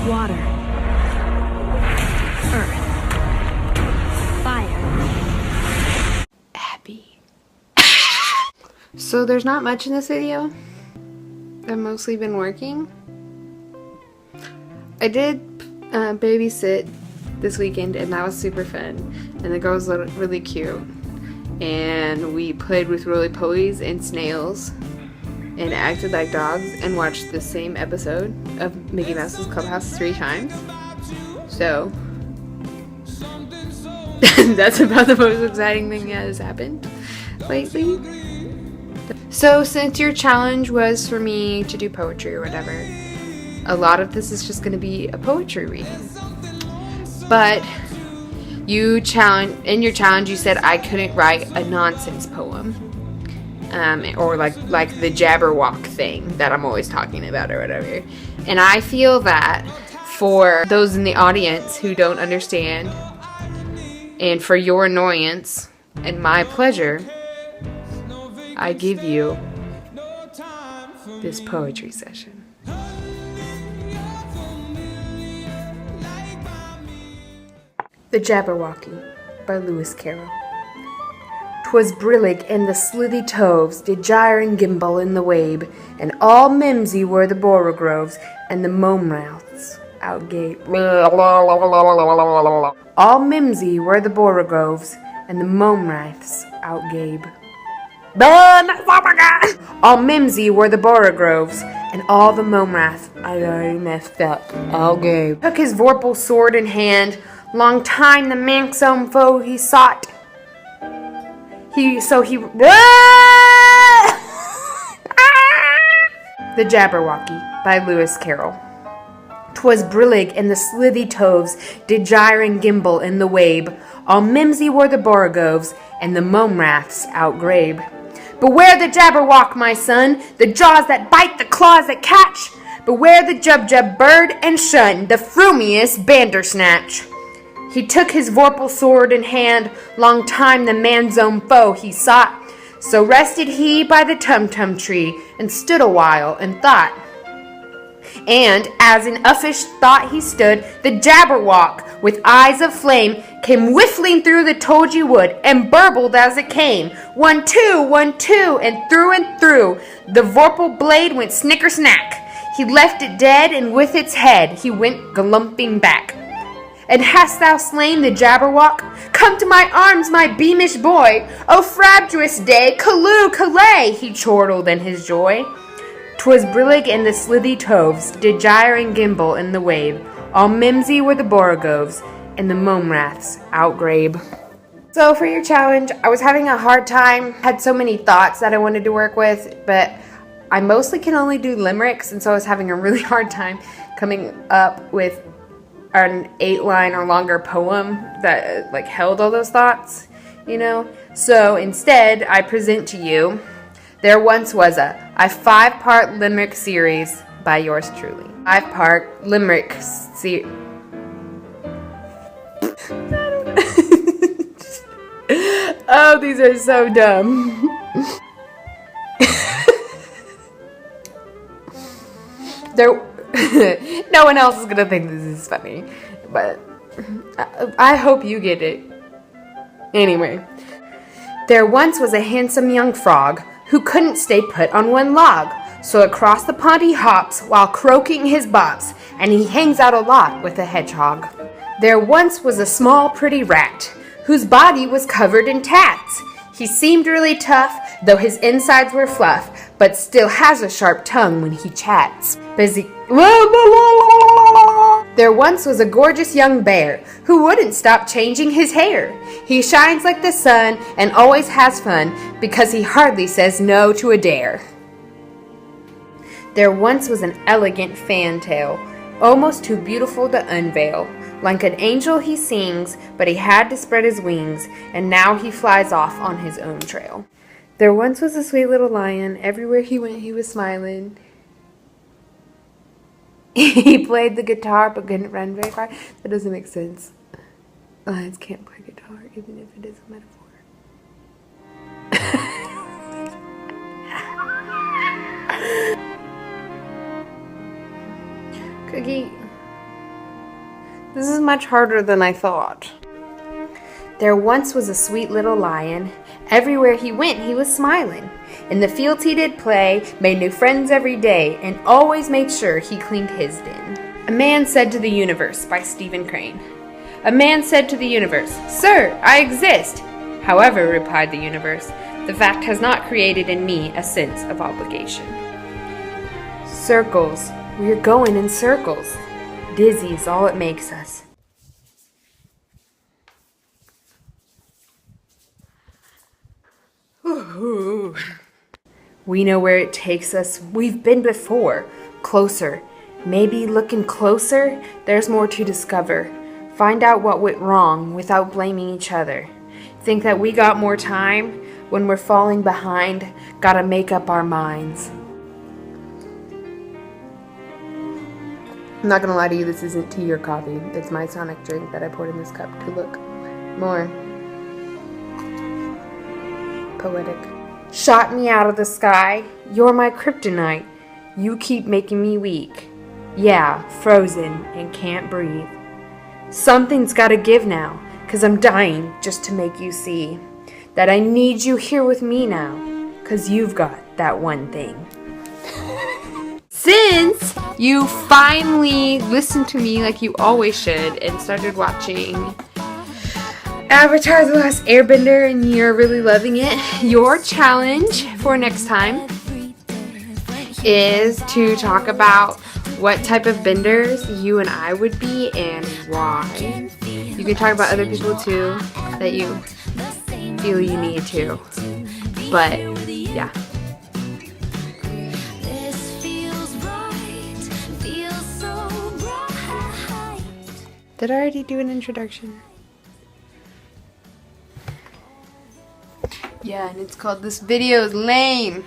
water, earth, fire. Abby. So there's not much in this video. I've mostly been working. I did babysit this weekend, and that was super fun. And the girls looked really cute. And we played with roly-polies and snails and acted like dogs and watched the same episode of Mickey Mouse's Clubhouse 3 times. So that's about the most exciting thing that has happened lately. So since your challenge was for me to do poetry or whatever, a lot of this is just going to be a poetry reading. But in your challenge you said I couldn't write a nonsense poem. Or like the Jabberwock thing that I'm always talking about or whatever. And I feel that for those in the audience who don't understand, and for your annoyance and my pleasure, I give you this poetry session. The Jabberwocky by Lewis Carroll. 'Twas brillig and the slithy toves did gyre and gimble in the wabe, and all mimsy were the borogoves, and the momouths outgape. All mimsy were the borogoves, and the momouths outgabe. All mimsy were the borogoves, and all the momouths outgabe. Took his vorpal sword in hand, long time the manx own foe he sought. The Jabberwocky by Lewis Carroll. 'Twas brillig and the slithy toves did gyre and gimble in the wabe, all mimsy were the borogoves, and the momouths outgrabe. Beware the Jabberwock, my son, the jaws that bite, the claws that catch. Beware the Jubjub bird, and shun the frumious Bandersnatch. He took his vorpal sword in hand, long time the man's own foe he sought. So rested he by the tum-tum tree, and stood a while and thought. And as in uffish thought he stood, the Jabberwock, with eyes of flame, came whiffling through the Toji wood, and burbled as it came. 1, 2, 1, 2, and through, the vorpal blade went snicker-snack. He left it dead, and with its head he went galumping back. And hast thou slain the Jabberwock? Come to my arms, my beamish boy! O frabjous day, callooh, callay! He chortled in his joy. 'Twas brillig and the slithy toves did gyre and gimble in the wabe, all mimsy were the borogoves, and the momouths outgrabe. So for your challenge, I was having a hard time, had so many thoughts that I wanted to work with, but I mostly can only do limericks, and so I was having a really hard time coming up with an 8-line or longer poem that held all those thoughts, So instead, I present to you There Once Was a 5-part limerick series by yours truly. 5-part limerick series. Oh, these are so dumb. No one else is gonna think this is funny, but I hope you get it. Anyway, there once was a handsome young frog who couldn't stay put on one log, so across the pond he hops while croaking his bops, and he hangs out a lot with a hedgehog. There once was a small pretty rat whose body was covered in tats. He seemed really tough, though his insides were fluff, but still has a sharp tongue when he chats. There once was a gorgeous young bear who wouldn't stop changing his hair. He shines like the sun and always has fun because he hardly says no to a dare. There once was an elegant fantail, almost too beautiful to unveil. Like an angel he sings, but he had to spread his wings, and now he flies off on his own trail. There once was a sweet little lion. Everywhere he went, he was smiling. He played the guitar, but couldn't run very far. That doesn't make sense. Lions can't play guitar, even if it is a metaphor. Cookie. This is much harder than I thought. There once was a sweet little lion. Everywhere he went, he was smiling. In the fields he did play, made new friends every day, and always made sure he cleaned his den. A Man Said to the Universe by Stephen Crane. A man said to the universe, "Sir, I exist." "However," replied the universe, "the fact has not created in me a sense of obligation." Circles, we're going in circles. Dizzy's all it makes us. Ooh. We know where it takes us. We've been before. Closer. Maybe looking closer, there's more to discover. Find out what went wrong without blaming each other. Think that we got more time? When we're falling behind, gotta make up our minds. I'm not gonna lie to you, this isn't tea or coffee. It's my Sonic drink that I poured in this cup to look more poetic. Shot me out of the sky. You're my kryptonite. You keep making me weak. Yeah, frozen and can't breathe. Something's gotta give now, 'cause I'm dying just to make you see that I need you here with me now, 'cause you've got that one thing. Since you finally listened to me like you always should and started watching Avatar: The Last Airbender and you're really loving it, your challenge for next time is to talk about what type of benders you and I would be and why. You can talk about other people too that you feel you need to. But yeah. Did I already do an introduction? Yeah, and it's called "This Video is Lame."